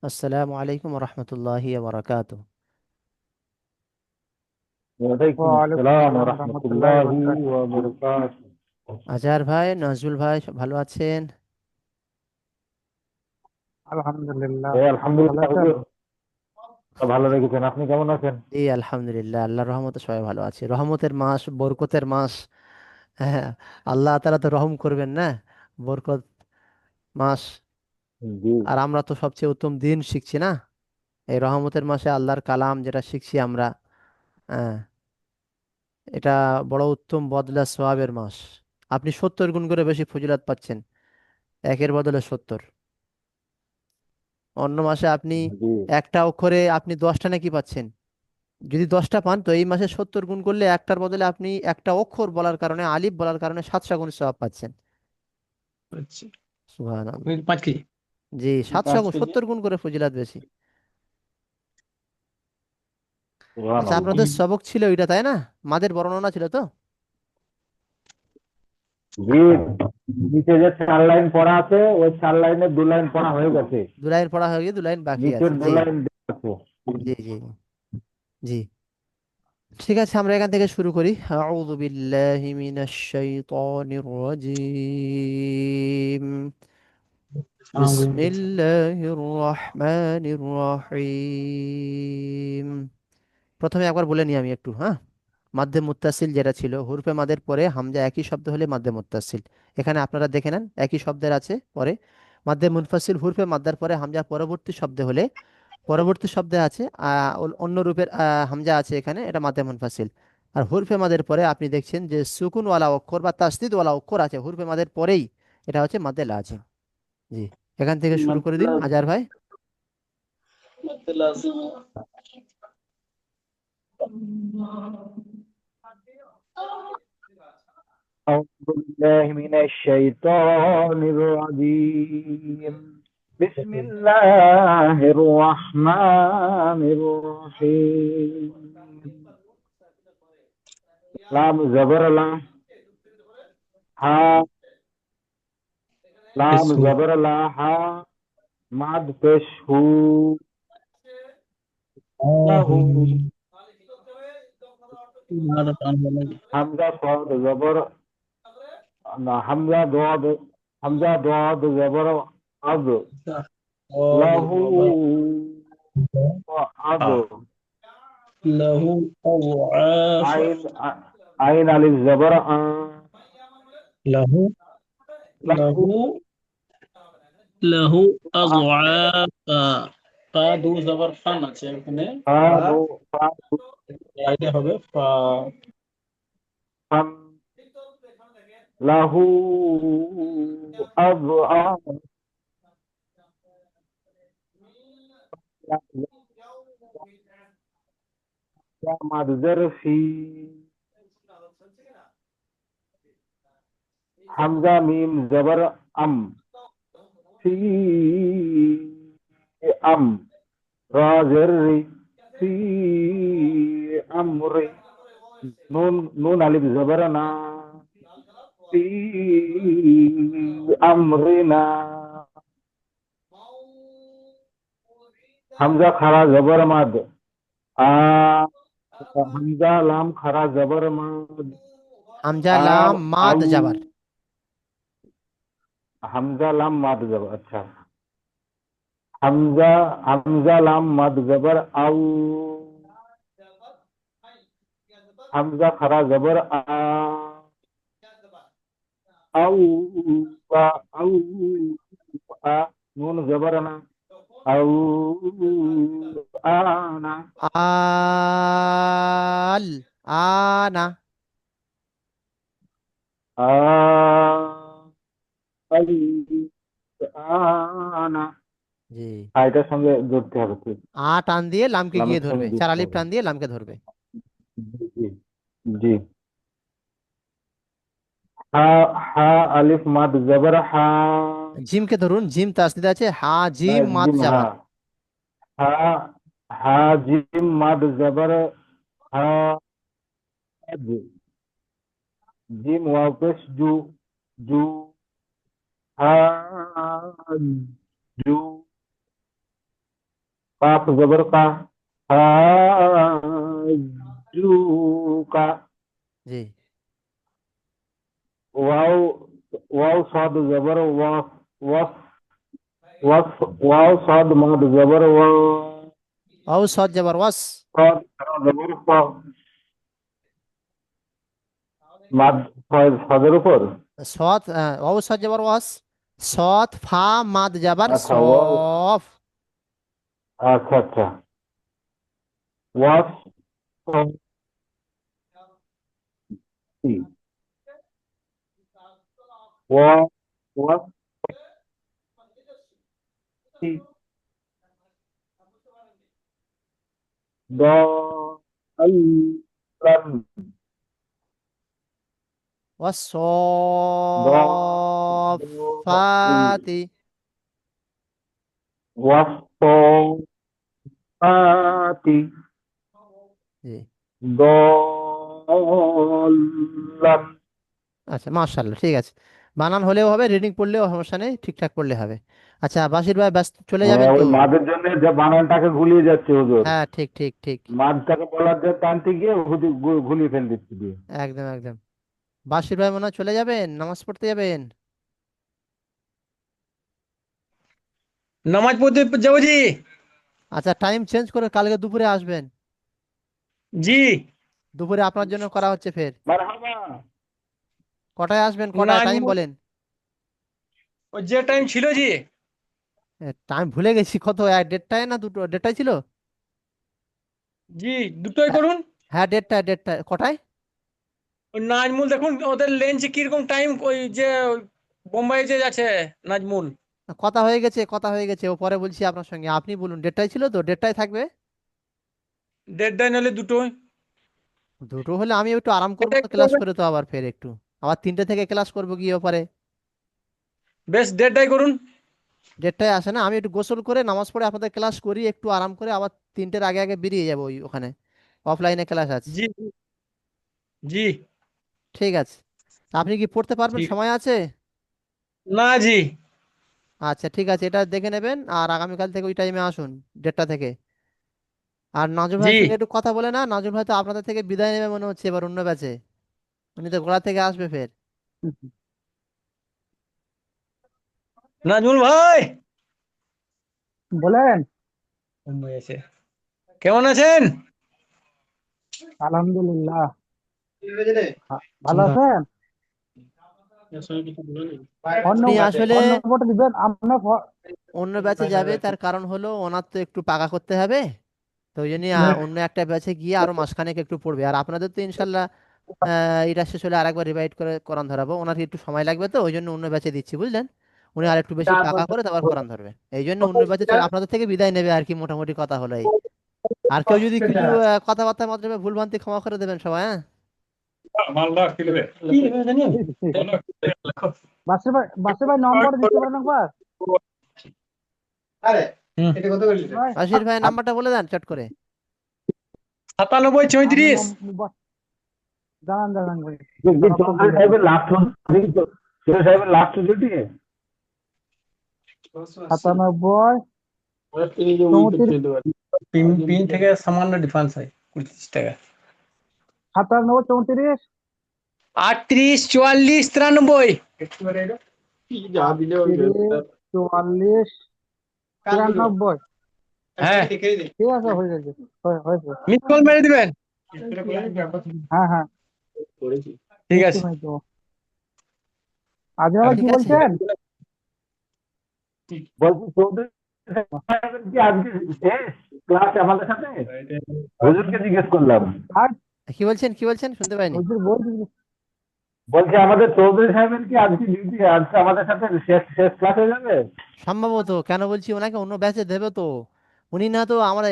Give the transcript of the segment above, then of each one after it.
আসসালামু আলাইকুম রহমতুল্লাহি বারাকাতু। ওয়ালাইকুম ওয়ালাইকুম আসসালাম ওয়া আসসালাম রহমতুল্লাহি রাহমাতুল্লাহি বরকাতুহু। ওয়া বারাকাতুহু। আজহার ভাই, নজরুল ভাই, সব ভালো আছেন? আলহামদুলিল্লাহ। আপনি ভালো আলহামদুলিল্লাহ আছেন? হুজুর, আল্লাহ ভালো রেখেছেন। আপনি কেমন আছেন? জি আলহামদুলিল্লাহ, আল্লাহর রহমতে সবাই ভালো আছে। রহমতের মাস, বরকতের মাস। হ্যাঁ, আল্লাহ তাআলা তো রহম করবেন না, বরকত মাস। জি। আর আমরা তো সবচেয়ে উত্তম দিন শিখছি না, এই রহমতের মাসে আল্লাহর কালাম যেটা শিখছি আমরা। হ্যাঁ, এটা বড় উত্তম বদলা সোয়াবের মাস। আপনি 70 গুণ করে বেশি ফজিলত পাচ্ছেন, একের বদলে 70। অন্য মাসে আপনি জি। একটা অক্ষরে আপনি 10টা নাকি পাচ্ছেন। যদি 10টা পান, তো এই মাসে 70 গুণ করলে একটার বদলে আপনি একটা অক্ষর বলার কারণে, আলিফ বলার কারণে 700 গুণ সওয়াব পাচ্ছেন। আচ্ছা। সুবহানাল্লাহ। আপনি 5 কেজি? জি, 700 গুণ, 5 কেজি। 70 গুণ করে ফজিলাত বেশি। আচ্ছা, সুবহানাল্লাহ। আপনাদের সবক ছিল এটা, তাই না? মাদের বর্ণনা ছিল তো? জি, নিচে যে 4 লাইন পড়া আছে ওই 4 লাইনের 2 লাইন পড়া হয়ে গেছে। 2 লাইন পড়া হয়ে গিয়ে 2 লাইন বাকি নিচের আছে। দু জি লাইন দেওয়া আছে। জি জি জি। ঠিক আছে, আমরা এখান থেকে শুরু করি। আউযু বিল্লাহি মিনাশ শাইতানির রাজিম। বিসমিল্লাহির রহমানির রহিম। প্রথমে একবার বলে নিই আমি একটু, হ্যাঁ। মাদ্দে মুত্তাসিল যেটা ছিল, হুরফে মাদের পরে হামজা একই শব্দ হলে মাদ্দে মুত্তাসিল। এখানে আপনারা দেখে নেন, একই শব্দের আছে পরে। মাদ্দে মুনফাসিল হুরফে মাদ্দার পরে হামজা পরবর্তী শব্দে হলে, পরবর্তী শব্দে আছে অন্য রূপের হামজা আছে এখানে, এটা মাদ্দে মুনফাসিল। আর হুরফে মাদের পরে আপনি দেখছেন যে সুকুনওয়ালা অক্ষর বা তাসদিদওয়ালা অক্ষর আছে হুরফে মাদের পরেই, এটা হচ্ছে মাদ্দে লাজিম। জি, এখান থেকে শুরু করে দিন আজার ভাই। أعوذ بالله من الشيطان الرجيم. بسم الله الرحمن الرحيم. لام زبر لا، হা, লাম ইসু। জবর লা, হা, মাদ পেশ হু, লাহু, হামজা কদ জবর না, হামজা দদ জবর আদ, লাহু আদ, লাহু আওয়াফ। আইন আইন আলিফ জবর আ, লাহু লাহু লাহু লাহু আযআফা। ফা দু জবর ফান আছে এখানে। ফা ফা নু, ফা নু, আগে হবে ফা। ফান, লাহু আদ আ, মাদ জরফি, হামজা মিম জবর আম, ফি আম, রা জের রি, ফি আমরি, নুন নুন আলিফ জবর না, ফি আমরিনা, হামজা খারা জবর মাদ, আ, হামজা লাম খারা জবর মাদ, হামজা আ, লাম মাদ আউ, জাবার। হামজা লাম মাদ জবর, আচ্ছা, হামজা হামজা লাম মাদ জবর আউ, হামজা খারা জবর আ, আউ, আ, আউ, আ, নুন জবর না, আউ, আনা, আল আনা। আ, আল, আনা। জি, এটার সঙ্গে জড়তে হবে, ঠিক। টান দিয়ে লামকে গিয়ে লামের ধরবে, সঙ্গে চার জুড়তে আলিফ হবে। টান দিয়ে লামকে ধরবে। জি জি। হা, হা আলিফ মাদ জবর হা, জিমকে ধরুন, জিম তাসদিদ আছে, হা জিম মাদ জিম হা, জাবার। হা, হা জিম মাদ জবর হা, জিম ওয়াও পেশ জু, জু, হা, জু, কাফ জবর কা, হাজুকা। জি। ওয়াও, ওয়াও সাদ জবর ওয়া, ওয়াস, ওয়াস, ওয়াও সাদ মাদ জবর ওয়া, ওয়াও সদ জবর ওয়াস। সাদ জবর ফা, মাদ সাদের উপর। সদ ওয়াও সদ জবর ওয়াস। সদ ফা মাদ জাবার আচ্ছা ওয়াও, সফ। আচ্ছা আচ্ছা, ওয়াস, ওয়া, ওয়াস, দ, আল, লাম, দ, ওয়াসফাতি। ওয়াসফাতি, জি। দলাম। আচ্ছা, মাশাআল্লাহ, ঠিক আছে। বানান হলেও হবে, রিডিং পড়লেও সমস্যা নেই, ঠিকঠাক পড়লে হবে। আচ্ছা, বাসির ভাই ব্যস্ত চলে যাবেন হ্যাঁ, তো? ওই মাদের জন্য যে বানানটাকে গুলিয়ে যাচ্ছে হুজুর, হ্যাঁ, ঠিক ঠিক ঠিক। মাদটাকে বলার যে টানতে গিয়ে গুলিয়ে ফেল দিচ্ছি দিয়ে। একদম একদম। বাসির ভাই মনে হয় চলে যাবেন, নামাজ পড়তে যাবেন। নামাজ পড়তে যাবো জি। আচ্ছা, টাইম চেঞ্জ করে কালকে দুপুরে আসবেন। জি। দুপুরে আপনার জন্য করা হচ্ছে ফের। মারহাবা। কটায় আসবেন, কটায় টাইম নাজমুল, বলেন। ওই যে টাইম ছিল জি। টাইম ভুলে গেছি, কত, দেড়টায় না দুটো, দেড়টায় ছিল। জি, দুটোই হ্যাঁ, করুন। হ্যাঁ, দেড়টায়, দেড়টায় কটায়। ওই নাজমুল দেখুন ওদের লেন্সে কিরকম টাইম, ওই যে বোম্বাই যে আছে নাজমুল। কথা হয়ে গেছে, কথা হয়ে গেছে, ও পরে বলছি আপনার সঙ্গে, আপনি বলুন দেড়টায় ছিল তো, দেড়টায় থাকবে। দেড়টায় নাহলে দুটোই। দুটো হলে আমি একটু আরাম করবো এটাই তো, ক্লাস করবে। করে তো আবার ফের একটু, আবার 3টে থেকে ক্লাস করবো গিয়ে পরে। বেশ, দেড়টাই করুন। দেড়টায় আসে না, আমি একটু গোসল করে নামাজ পড়ে আপনাদের ক্লাস করি, একটু আরাম করে আবার 3টের আগে আগে বেরিয়ে যাবো ওই ওখানে, অফলাইনে ক্লাস আছে। জি জি। ঠিক আছে। তা আপনি কি পড়তে পারবেন, ঠিক। সময় আছে? না জি। আচ্ছা, ঠিক আছে, এটা দেখে নেবেন, আর আগামীকাল থেকে ওই টাইমে আসুন, দেড়টা থেকে। আর নাজুম জি। ভাইয়ের সঙ্গে একটু কথা বলে না, নাজুম ভাই তো আপনাদের থেকে বিদায় নেবে মনে হচ্ছে এবার অন্য ব্যাচে, উনি তো গোড়া থেকে আসবে ফের। নাজমুল ভাই বলেন। মুম্বাই আছে, কেমন আছেন? আলহামদুলিল্লাহ। ভালো আছেন? এর সঙ্গে কিছু বলে নেই। ফোন উনি আসলে ফোন নম্বরটা দিবেন আপনার অন্য ব্যাচে যাবে, তার কারণ হলো ওনার তো একটু পাকা করতে হবে, তো ওই জন্য অন্য একটা ব্যাচে গিয়ে আরো মাসখানেক একটু পড়বে। আর আপনাদের তো ইনশাল্লাহ এটা শেষ হলে আরেকবার রিভাইড করে কোরআন ধরাবো, ওনার একটু সময় লাগবে, তো ওই জন্য অন্য ব্যাচে দিচ্ছি, বুঝলেন। উনি আর একটু বেশি পাকা করে তারপর কোরআন ধরবে, এই জন্য অন্য ব্যাচে চলে আপনাদের থেকে বিদায় নেবে আর কি, মোটামুটি কথা হলো এই। আর কেউ যদি কিছু কথাবার্তার মাধ্যমে ভুলভ্রান্তি ক্ষমা করে দেবেন সবাই, হ্যাঁ। মালদা কিনবে কি লিখবে জানি আমি? বলো, লেখো। বাসে ভাই নম্বর দিতে পারেন একবার? হুম। ভাই, আশির ভাই নাম্বারটা বলে দেন চট করে। 97 34। জানান জানান ভাই। চৌধুরী সাহেবের লাস্ট, চৌধুরী সাহেবের লাস্ট ডিউটি। 97 ওরা তিনি যে উইকেট 34 খেয়ে দেবে। পিন পিন থেকে সামান্য ডিফারেন্স হয় 25 টাকা। 97 34 38 44 93। কি যা দিলে ওই 44 93। হ্যাঁ, ঠিক আছে, হয়ে যাবে, হয়েছে। মিস কল মেরে দিবেন। হ্যাঁ হ্যাঁ, করেছি। ঠিক নিশ্চয়ই আছে। ভাই দেবো। আজকে ভাই কি ঠিক আছে। বলছেন? বলছি চৌধুরী সাহেবের কি আজকে শেষ ক্লাস আমাদের সাথে? হুজুরকে জিজ্ঞেস করলাম। আর কি বলছেন, কি বলছেন, শুনতে পাইনি। হুজুর বলছি। বলছি আমাদের চৌধুরী সাহেবের কি আজকে ডিউটি, আজকে আমাদের সাথে শেষ শেষ ক্লাস হয়ে যাবে? সম্ভবত, কেন বলছি, ওনাকে অন্য ব্যাচে দেবে তো, উনি না তো আমার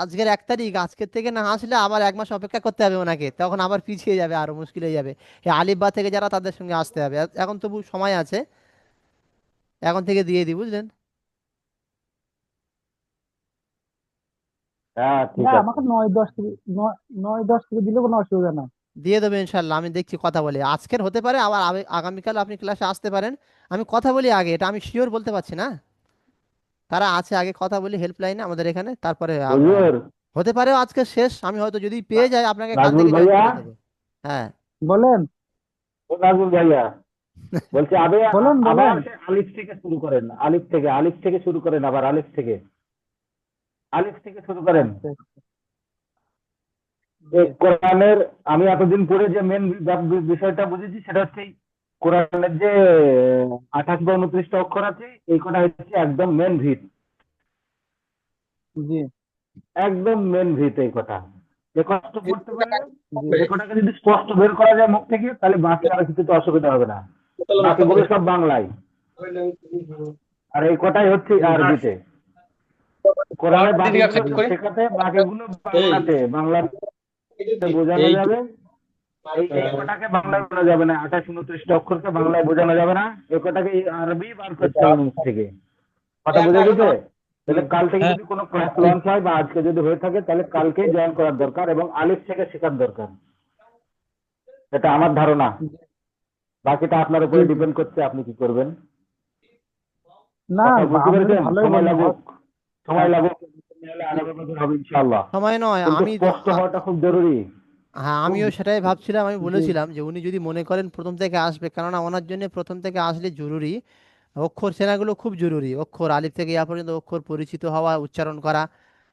আজকের 1 তারিখ, আজকের থেকে না আসলে আবার 1 মাস অপেক্ষা করতে হবে ওনাকে, তখন আবার পিছিয়ে যাবে, আরো মুশকিল হয়ে যাবে। এই আলিফ বা থেকে যারা, তাদের সঙ্গে আসতে হবে, এখন তবু সময় আছে, এখন থেকে দিয়ে দিই, বুঝলেন। হ্যাঁ ঠিক না, আছে। আমাকে 9-10 থেকে 9-10 থেকে দিলে কোনো অসুবিধা নাই। দিয়ে দেবে ইনশাল্লাহ, আমি দেখছি, কথা বলে, আজকের হতে পারে, আবার আগামীকাল আপনি ক্লাসে আসতে পারেন, আমি কথা বলি আগে, এটা আমি শিওর বলতে পারছি না। কারা আছে আগে কথা বলি হেল্পলাইনে আমাদের এখানে, তারপরে হুজুর, হতে পারে আজকে শেষ, আমি হয়তো যদি পেয়ে যাই আপনাকে কাল নাজমুল থেকে জয়েন ভাইয়া, করে দেবো। হ্যাঁ। বলেন ও নাজমুল ভাইয়া বলছি বলেন আবার বলেন। সে আলিফ থেকে শুরু করেন, আলিফ থেকে শুরু করেন, আবার আলিফ থেকে শুরু করেন। আচ্ছা এই জি কোরআনের, আমি এতদিন পরে যে মেন বিষয়টা বুঝেছি সেটা হচ্ছে এই কোরআনের যে 28 বা 29টা অক্ষর আছে, এই কটা হচ্ছে একদম মেন ভিত, জি একদম মেন ভিত এই কটা। যে কষ্ট পড়তে পারলে, জি যে কটাকে যদি স্পষ্ট বের করা যায় মুখ থেকে, তাহলে বাকি আর কিছুতে অসুবিধা হবে না। বাকিগুলো সব বাংলায়, আর এই কটাই হচ্ছে আরবিতে। কোরআনের দিদিকে বাকিগুলো খাট সব করে শেখাতে, বাকিগুলো বাংলাতে বোঝানো যাবে। এই কটাকে বাংলায় বোঝানো যাবে না, 28 29টা অক্ষরকে বাংলায় বোঝানো যাবে না, এই কটাকে আরবি বার করতে হবে মুখ থেকে। কথা বুঝে গেছে? তাহলে কাল থেকে হ্যাঁ যদি কোনো ক্লাস লঞ্চ হয় বা আজকে যদি হয়ে থাকে, তাহলে কালকেই জয়েন করার দরকার এবং আলিফ থেকে শেখার দরকার। এটা আমার ধারণা, বাকিটা আপনার জি উপরে জি। ডিপেন্ড করছে আপনি কি করবেন। না কথা বুঝতে আপনি তো পেরেছেন? ভালোই সময় বললেন লাগুক, সময় লাগুক, নাহলে আগামী বছর হবে ইনশাআল্লাহ। সময় নয়, কিন্তু আমি স্পষ্ট হওয়াটা খুব জরুরি। হ্যাঁ খুব আমিও সেটাই ভাবছিলাম, আমি জি বলেছিলাম যে উনি যদি মনে করেন প্রথম থেকে আসবে, কেননা ওনার জন্য প্রথম থেকে আসলে জরুরি, অক্ষর চেনাগুলো খুব জরুরি, অক্ষর আলিফ থেকে ইয়া পর্যন্ত অক্ষর পরিচিত হওয়া, উচ্চারণ করা।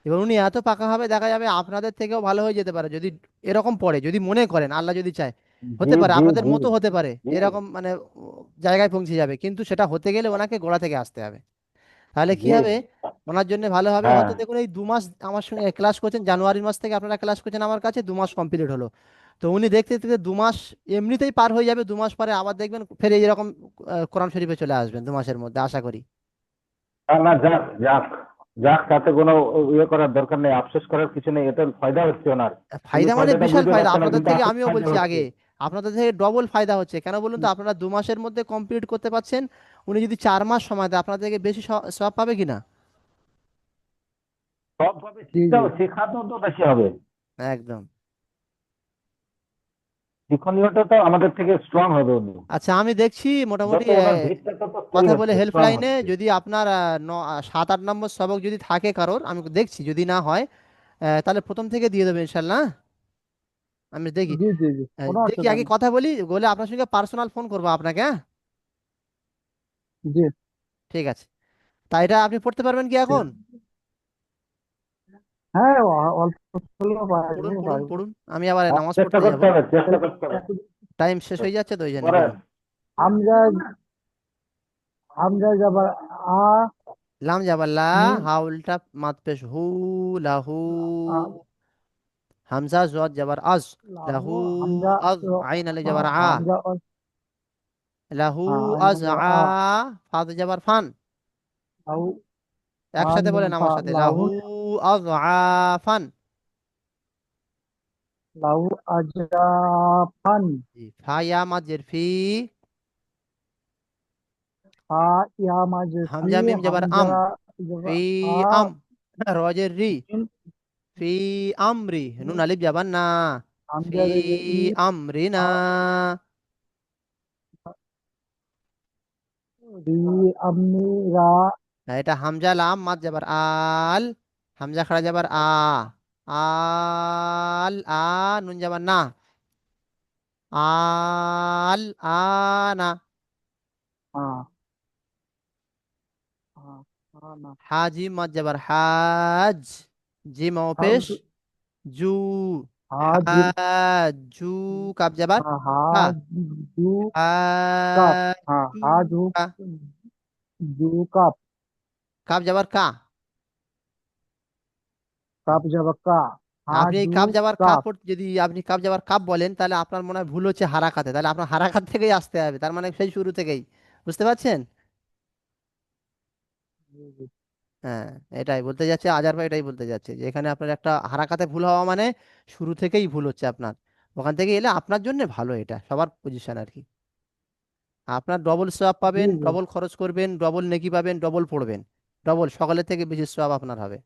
এবং উনি এত পাকাভাবে দেখা যাবে আপনাদের থেকেও ভালো হয়ে যেতে পারে যদি এরকম পড়ে, যদি মনে করেন, আল্লাহ যদি চায়। জি হতে পারে জি আপনাদের জি মতো হতে পারে জি এরকম মানে জায়গায় পৌঁছে যাবে, কিন্তু সেটা হতে গেলে ওনাকে গোড়া থেকে আসতে হবে। তাহলে কি জি। হবে, ওনার জন্য ভালো হবে। হ্যাঁ, হয়তো দেখুন এই 2 মাস আমার সঙ্গে ক্লাস করছেন, জানুয়ারি মাস থেকে আপনারা ক্লাস করছেন আমার কাছে, 2 মাস কমপ্লিট হলো। তো উনি দেখতে দেখতে 2 মাস এমনিতেই পার হয়ে যাবে, 2 মাস পরে আবার দেখবেন ফের এইরকম কোরআন শরীফে চলে আসবেন 2 মাসের মধ্যে আশা করি। না না, যাক যাক যাক, তাতে কোনো ইয়ে করার দরকার নেই, আফসোস করার কিছু নেই, এটার ফায়দা হচ্ছে ওনার। উনি ফায়দা মানে ফায়দাটা বিশাল বুঝতে ফায়দা, পারছেন না, আপনাদের কিন্তু থেকে আসল আমিও ফায়দা বলছি হচ্ছে। আগে, আপনাদের থেকে ডবল ফায়দা হচ্ছে। কেন বলুন তো, আপনারা 2 মাসের মধ্যে কমপ্লিট করতে পারছেন, উনি যদি 4 মাস সময় দেয় আপনাদের থেকে বেশি সব পাবে কিনা। সবভাবে জি জি। শেখাতেও তো বেশি হবে, একদম। শিক্ষণীয়টা তো আমাদের থেকে স্ট্রং হবে উনি। আচ্ছা আমি দেখছি মোটামুটি যত ওনার ভিতটা তত তৈরি কথা বলে হচ্ছে, স্ট্রং হেল্পলাইনে হচ্ছে। যদি আপনার 7 8 নম্বর সবক যদি থাকে কারোর, আমি দেখছি যদি না হয় তাহলে প্রথম থেকে দিয়ে দেবে ইনশাল্লাহ। আমি দেখি জি জি জি কোনো দেখি অসুবিধা আগে নেই। কথা বলি, বলে আপনার সঙ্গে পার্সোনাল ফোন করবো আপনাকে, হ্যাঁ। জি ঠিক আছে। তা এটা আপনি পড়তে পারবেন কি ঠিক এখন? আছে। হ্যাঁ অল্প হলেও পড়ুন পারবো পড়ুন পারবো। পড়ুন, আমি আবার হ্যাঁ, নামাজ চেষ্টা পড়তে যাব, করতে হবে, চেষ্টা করতে হবে। টাইম শেষ হয়ে যাচ্ছে তো ওই জন্য করেন। বলুন। আমরা আমরা যাবার আ লাম জাবাল্লা, মিম হা উল্টা মাদ পেশ হু, লাহু। আ, হামজা জদ জাবার আজ, লাহু। লাহু হামজা আজ, আইন আলিফ জাবার আ, হামজা লাহু। আইন আজ আ, ফাদ জাবার ফান। লাহু একসাথে আমিন বলেন ফা আমার সাথে, লাহু লাহু আজ আ ফান। লাহু আজরাফান জি, ফা ইয়া মাদের ফি, ফা ইয়া মাজফি হামজা মিম জাবার হামজা আম, জবা ফি আ আম, রজের রি, মিম ফি আমরি, নুন আলিফ জাবার না, ফি হামজা রেজে ই আমরিনা। আ রি আমিরা এটা হামজা লাম মাদ জাবার আল, হামজা খাড়া জাবার আল নুন জাবার না, আল আনা। আ আ না হাজিম মাদ জাবার হাজ, জিম পেশ হাজ জু, হাজ হাজু, কাব জাবার হা, হাজ জু কাপ হ্যাঁ হাজু, হাজু কা, জু কাপ কাব জাবার কা। কাপ যাবা কা আপনি এই হাজু কাপ যাবার কাপ কাপ যদি আপনি কাপ যাবার কাপ বলেন, তাহলে আপনার মনে হয় ভুল হচ্ছে হারাকাতে, তাহলে আপনার হারাকাত থেকেই আসতে হবে, তার মানে সেই শুরু থেকেই, বুঝতে পারছেন? জি, জি, হ্যাঁ, এটাই বলতে যাচ্ছে আজার ভাই, এটাই বলতে যাচ্ছে যে এখানে আপনার একটা হারাকাতে ভুল হওয়া মানে শুরু থেকেই ভুল হচ্ছে আপনার। ওখান থেকে এলে আপনার জন্য ভালো, এটা সবার পজিশন আর কি। আপনার ডবল সোয়াব জি, পাবেন, জি, ডবল খরচ করবেন, ডবল নেকি পাবেন, ডবল পড়বেন, ডবল সকলের থেকে বেশি সোয়াব আপনার হবে।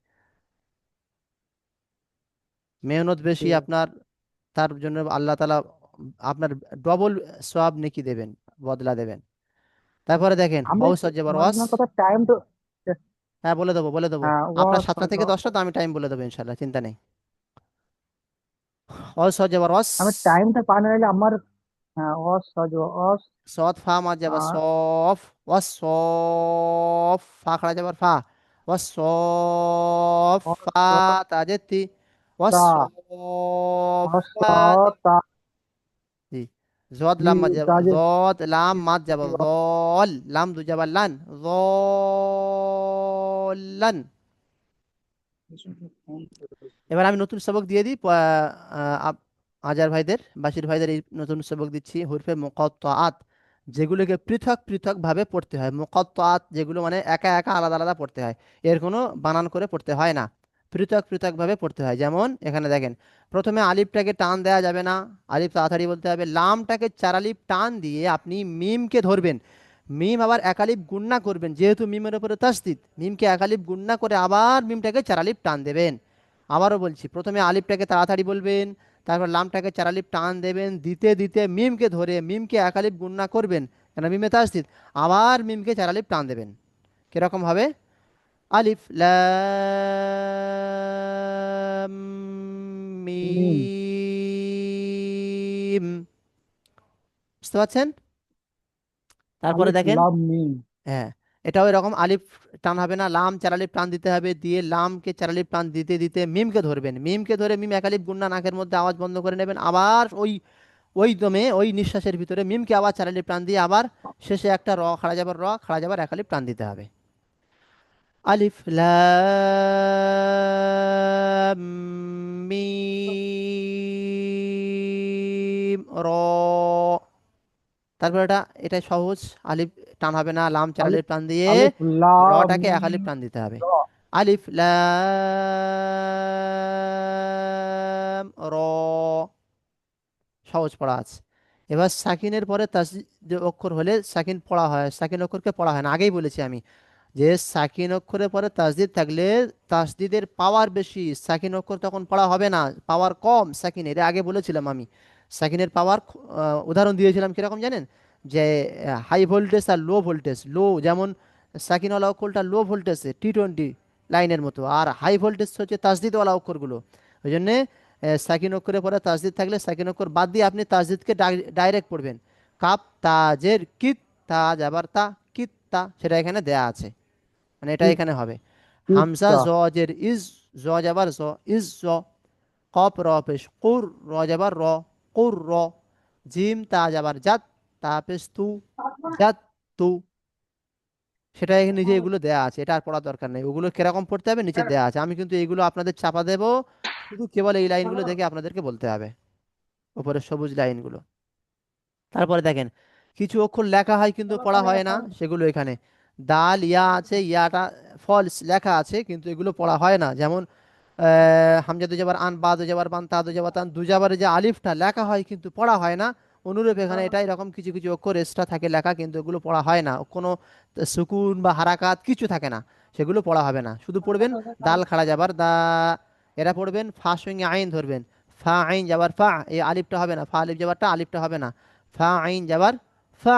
মেহনত বেশি ঠিক আছে। আপনার, তার জন্য আল্লাহ তাআলা আপনার ডবল সোয়াব নেকি দেবেন, বদলা দেবেন। তারপরে দেখেন আমি ওয়াস আর জবর ওয়াস। আপনার কথা টাইম তো হ্যাঁ, বলে দেবো বলে দেবো। হ্যাঁ আপনার অস 7টা থেকে 10টা, তো আমি টাইম বলে দেবো ইনশাল্লাহ, চিন্তা নেই। অস হয়ে যাবার অস। আমি টাইমটা পাই না নাহলে আমার। হ্যাঁ অস সজ অস। সৎ ফা মাঝ যাবার আর সফ। ওয়াস সফ, ফা খাড়া যাবার ফা। ওয়াস সফ অস ফা, তাজেতি। ওয়াস তা সফ অস ফা, তা জি। জদ জি লাম মাঝ যাবার তাজে জদ লাম মাঝ যাবার জল, লাম দু যাবার লান, জলান। এবার আমি নতুন সবক দিয়ে দিই আজার ভাইদের, বাসির ভাইদের এই নতুন সবক দিচ্ছি। হুরফে মুকাত্তাআত, যেগুলোকে পৃথক পৃথক ভাবে পড়তে হয়। মুকাত্তাআত যেগুলো মানে একা একা আলাদা আলাদা পড়তে হয়, এর কোনো বানান করে পড়তে হয় না, পৃথক পৃথক ভাবে পড়তে হয়। যেমন এখানে দেখেন, প্রথমে আলিফটাকে টান দেওয়া যাবে না, আলিফ তাড়াতাড়ি বলতে হবে। লামটাকে 4 আলিফ টান দিয়ে আপনি মিমকে ধরবেন, মিম আবার 1 আলিফ গুণনা করবেন, যেহেতু মিমের উপরে তাসদিদ, মিমকে 1 আলিফ গুণনা করে আবার মিমটাকে 4 আলিফ টান দেবেন। আবারও বলছি, প্রথমে আলিফটাকে তাড়াতাড়ি বলবেন, তারপর লামটাকে 4 আলিফ টান দেবেন, দিতে দিতে মিমকে ধরে মিমকে 1 আলিফ গুণনা করবেন, কেন মিমে তাসদিদ, আবার মিমকে 4 আলিফ টান দেবেন। কিরকম হবে? আলিফ লাম মিম। মিম। বুঝতে পারছেন? তারপরে আলিফ দেখেন, লাম মিম। হ্যাঁ, এটাও এরকম আলিফ টান হবে না, লাম 4 আলিফ টান দিতে হবে, দিয়ে লামকে 4 আলিফ টান দিতে দিতে মিমকে ধরবেন, মিমকে ধরে মিম 1 আলিফ গুণনা নাকের মধ্যে আওয়াজ বন্ধ করে নেবেন, আবার ওই ওই দমে ওই নিঃশ্বাসের ভিতরে মিমকে আবার 4 আলিফ টান দিয়ে আবার শেষে একটা র খাড়া যাবার, র খাড়া যাবার 1 আলিফ টান দিতে হবে। আলিফ লাম মিম র। তারপর এটা সহজ, আলিফ টান হবে না, লাম 4 আলিফ আলিফ টান দিয়ে আলিফ লাম রটাকে 1 আলিফ টান দিতে হবে। র। আলিফ লাম র, সহজ পড়া আছে। এবার সাকিনের পরে তাসদিদ অক্ষর হলে সাকিন পড়া হয়, সাকিন অক্ষরকে পড়া হয় না, আগেই বলেছি আমি যে সাকিন অক্ষরের পরে তাসদিদ থাকলে তাসদিদের পাওয়ার বেশি, সাকিন অক্ষর তখন পড়া হবে না, পাওয়ার কম সাকিনের, আগে বলেছিলাম আমি। সাকিনের পাওয়ার উদাহরণ দিয়েছিলাম কিরকম জানেন, যে হাই ভোল্টেজ আর লো ভোল্টেজ, লো যেমন সাকিনওয়ালা অক্ষরটা লো ভোল্টেজে T20 লাইনের মতো, আর হাই ভোল্টেজ হচ্ছে তাসদিদওয়ালা অক্ষরগুলো। ওই জন্যে সাকিন অক্ষরের পরে তাসদিদ থাকলে সাকিন অক্ষর বাদ দিয়ে আপনি তাসদিদকে ডাইরেক্ট পড়বেন। কাপ তাজের কিত, তা যাবার তা, কিত্তা, সেটা এখানে দেয়া আছে, মানে এটা কিত এখানে হবে। হামজা কিত্তা জজের ইজ, জ যাবার জ, ইজ জ। কপ র পেশ কুর, র যাবার র, কুর র। জিম তা যাবার জাত, তা পেশ তু, জাত তু। সেটা এখানে নিচে এগুলো দেয়া আছে, এটা আর পড়ার দরকার নেই, ওগুলো কিরকম পড়তে হবে নিচে দেয়া আছে, আমি কিন্তু এগুলো আপনাদের চাপা দেবো, শুধু কেবল এই লাইনগুলো দেখে আপনাদেরকে বলতে হবে, উপরে সবুজ লাইনগুলো। তারপরে দেখেন, কিছু অক্ষর লেখা হয় কিন্তু পড়া হয় না, সেগুলো এখানে দাল ইয়া আছে, ইয়াটা ফলস লেখা আছে কিন্তু এগুলো পড়া হয় না। যেমন হামজা দুজাবার আন, বা দুজাবার বান, তা দুজাবার তান, দুজাবারে যে আলিফটা লেখা হয় কিন্তু পড়া হয় না, অনুরূপ এখানে এটা এরকম কিছু কিছু অক্ষর এক্সট্রা থাকে লেখা, কিন্তু এগুলো পড়া হয় না, কোনো সুকুন বা হারাকাত কিছু থাকে না, সেগুলো পড়া হবে না। শুধু পড়বেন দাল খাড়া যাবার দা, এরা পড়বেন ফা সঙ্গে আইন ধরবেন, ফা আইন যাবার ফা, এই আলিফটা হবে না, ফা আলিফ যাবারটা আলিফটা হবে না, ফা আইন যাবার ফা।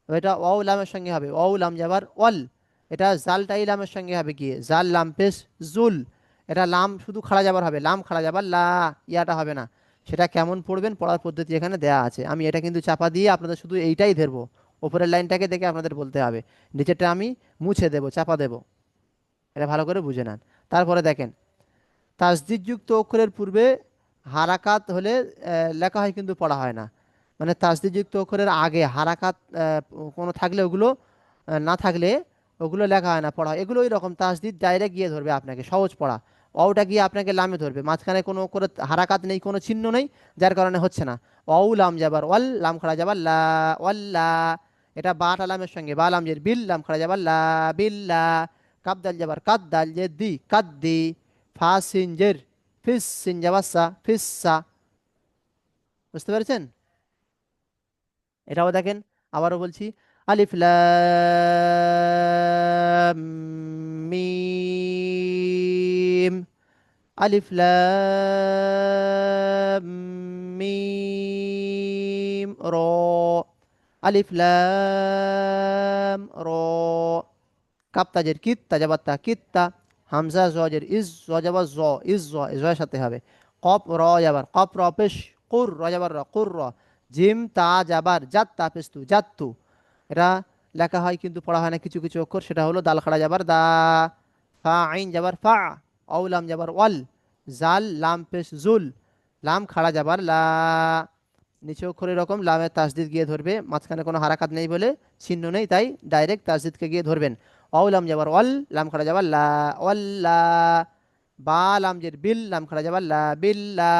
এটা ওয়াও লামের সঙ্গে হবে, ওয়াও লাম যাবার ওয়াল। এটা জালটা এই লামের সঙ্গে হবে কি, জাল লাম পেশ জুল। এটা লাম শুধু খাড়া যাবার হবে, লাম খাড়া যাবার লা, ইয়াটা হবে না। সেটা কেমন পড়বেন, পড়ার পদ্ধতি এখানে দেয়া আছে, আমি এটা কিন্তু চাপা দিয়ে আপনাদের শুধু এইটাই ধরবো, উপরের লাইনটাকে দেখে আপনাদের বলতে হবে, নিচেরটা আমি মুছে দেবো, চাপা দেবো, এটা ভালো করে বুঝে নেন। তারপরে দেখেন, তাসদিদযুক্ত অক্ষরের পূর্বে হারাকাত হলে লেখা হয় কিন্তু পড়া হয় না, মানে তাসদিদযুক্ত অক্ষরের আগে হারাকাত কোনো থাকলে ওগুলো না থাকলে ওগুলো লেখা হয় না, পড়া হয়, এগুলো ওই রকম তাসদিদ ডাইরেক্ট গিয়ে ধরবে আপনাকে, সহজ পড়া। অউটা গিয়ে আপনাকে লামে ধরবে, মাঝখানে কোনো করে হারাকাত নেই, কোনো চিহ্ন নেই, যার কারণে হচ্ছে না। অউ লাম যাবার ওয়াল, লাম খাড়া যাবার লা, ওয়াল্লা। এটা বাটা লামের সঙ্গে বা লাম জের বিল, লাম খাড়া যাবার লা, বিল্লা। কাবদাল যাবার কাদ, দাল যে দি, কাদ্দি। ফাসিনজের ফিস, সিনজাবাসা ফিসা। বুঝতে পেরেছেন? এটাও দেখেন, আবারও বলছি, আলিফ লাম মিম, আলিফ লাম মিম র, আলিফ লাম র। কাপ তাজের কিত তাজাবাত্তা কিত্তা, হামজা জজের ইজ জজাবার জ ইজ জ জয়ের সাথে হবে। কপ র যাবার কপ র পেশ, কুর র যাবার র কুর র, জিম তা যাবার জাত তা পেস্তু জাত্তু। এটা লেখা হয় কিন্তু পড়া হয় না কিছু কিছু অক্ষর, সেটা হলো দাল খাড়া যাবার দা, ফা আইন যাবার ফা, অউলাম যাবার ওয়াল, জাল লাম পেশ জুল, লাম খাড়া যাবার লা। নিচে অক্ষর এরকম লামের তাসদিদ গিয়ে ধরবে, মাঝখানে কোনো হারাকাত নেই বলে, চিহ্ন নেই, তাই ডাইরেক্ট তাসদিদকে গিয়ে ধরবেন। অউলাম যাবার ওয়াল, লাম খাড়া যাবার লা, ওয়াল্লা। বা লাম জের বিল, লাম খাড়া যাবার লা, বিল্লা।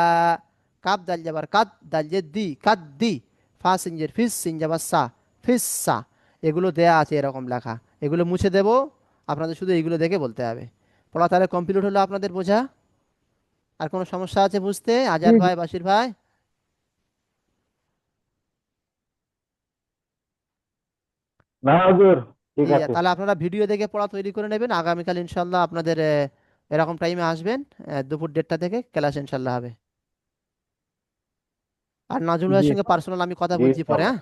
কাপ দাল যাবার কাদ, দাল জের দি, কাদ দি। ফা সিন জের ফিস, সিন যাবার সা, ফিসসা। এগুলো দেয়া আছে এরকম লেখা, এগুলো মুছে দেবো, আপনাদের শুধু এইগুলো দেখে বলতে হবে। পড়া তাহলে কমপ্লিট হলো আপনাদের বোঝা? আর কোনো সমস্যা আছে বুঝতে, জি আজার জি ভাই, বাসির ভাই? না হুজুর, ঠিক জি, আছে। তাহলে আপনারা ভিডিও দেখে পড়া তৈরি করে নেবেন, আগামীকাল ইনশাল্লাহ আপনাদের এরকম টাইমে আসবেন, দুপুর 1:30 থেকে ক্লাস ইনশাল্লাহ হবে। আর নাজমুল জি ভাইয়ের সঙ্গে পার্সোনাল আমি কথা জি বলছি পরে, ইনশাআল্লাহ। হ্যাঁ,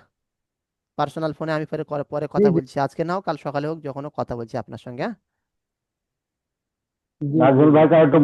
পার্সোনাল ফোনে আমি পরে পরে পরে জি কথা জি বলছি, আজকে না হোক কাল সকালে হোক, যখন হোক কথা বলছি আপনার সঙ্গে, হ্যাঁ। জি জি নাজমুল জি। ভাইকে একটু